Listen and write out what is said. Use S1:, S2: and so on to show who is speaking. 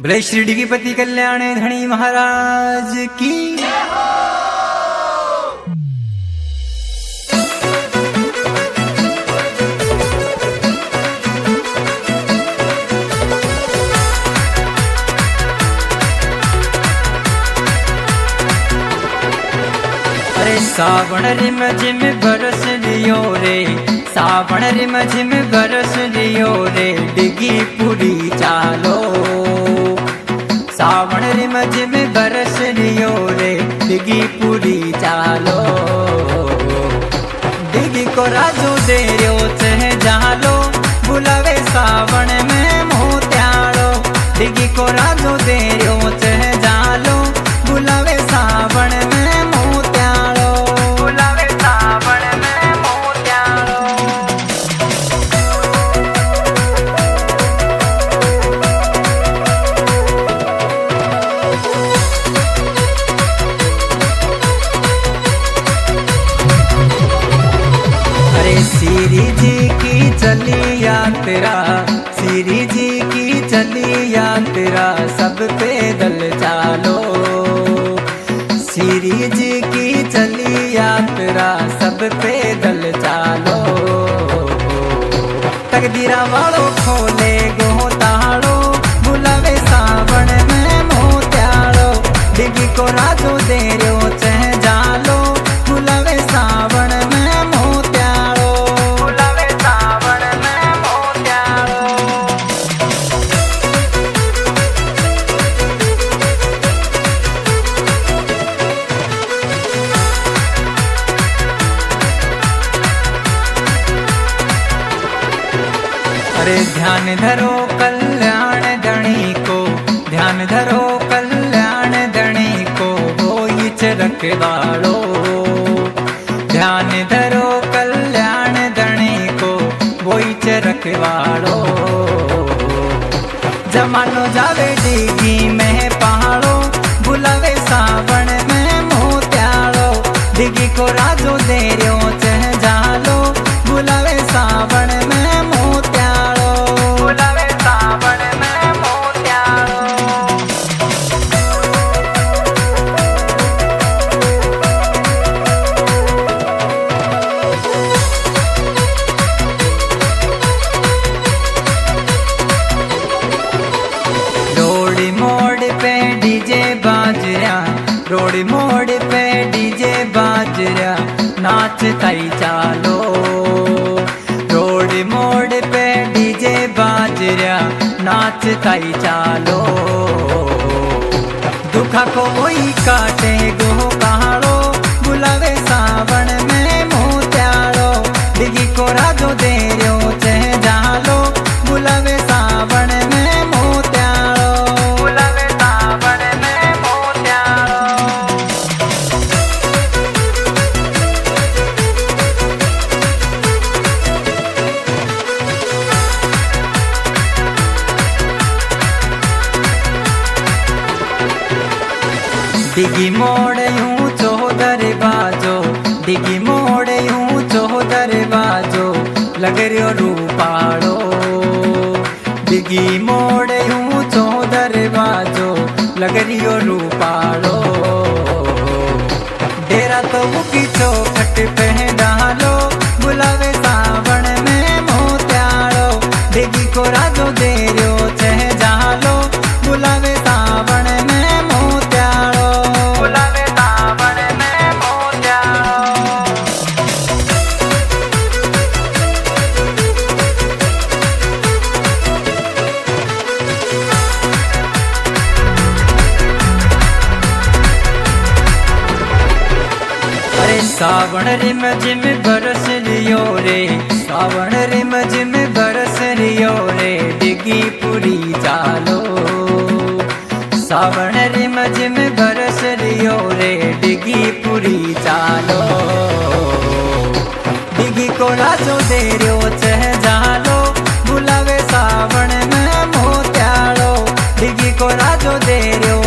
S1: बोले श्री डिगीपति कल्याण धणी महाराज की। अरे सावण रिम झिम बरस लियो रे, सावण रिम झिम बरस लियो रे, डिगी पूरी चालो। सावण रिम झिम बरस लियो रे, डिगी पूरी चालो। डिगी को राजू दे रो चह जालो, बुलावे सावण में मोत्यालो। डिगी को राजू दे रो चह जालो, बुलावे सावण में मोत्यालो। बुलावे सावण में मोत्यालो। श्री जी की चली यात्रा, श्री जी की चली यात्रा, सब पैदल चालो। श्री जी की चली यात्रा, सब पैदल चालो। तकदीरा वालों खोले गो ताड़ो, बुलावे सावण में मोत्यालो। डिगी को राजू दे रो चह जालो, बुलावे सावण में मोत्यालो। बुलावे सावण में मोत्यालो। अरे ध्यान धरो कल्याण धणी को, ध्यान धरो कल्याण धणी को, बोईच रखवाड़ो। ध्यान धरो कल्याण धणी को, बोईच रखवाड़ो। जमानो जावे डिगी में पहाड़ो, बुलावे सावण में मोत्यालो। डिगी को राजू दे रो चह जालो, बुलावे सावण में मोत्यालो। बुलावे सावण में मोत्यालो। रोड़ी मोड़ पे डीजे बाजरा, रोड़ी मोड़ पे डीजे बाजरा, नाचताई चालो। रोड़ी मोड़ पे डीजे बाजरा, नाचताई चालो। दुखा को वही काटे गो कहाड़ो, बुलावे सावण में मोत्यालो। डिगी को राजू दे रो चह जालो, बुलावे सावण में मोत्यालो। बुलावे सावण में मोत्यालो। डिगी मोड़ यूं चौधर बाजो, डिगी मोड़ यूं चौधर बाजो, लग रियो रूपाड़ो। डिगी मोड़ यूं चौधर बाजो, लग रियो रूपाड़ो। डेरा तो मुकी चौखट पे डालो, बुलावे सावण में मोत्यालो। डिगी को राजू दे रो चह जालो, बुलावे सावण में मोत्यालो। बुलावे सावण में मोत्यालो। अरे सावण रिम झिम बरस लियो रे, सावण रिम झिम बरस लियो रे, डिगी पूरी चालो। सावण रिम झिम बरस लियो रे, डिगी पूरी चालो। डिगी को राजू दे रो चह जालो, बुलावे सावण में मोत्यालो। डिगी को राजू दे रो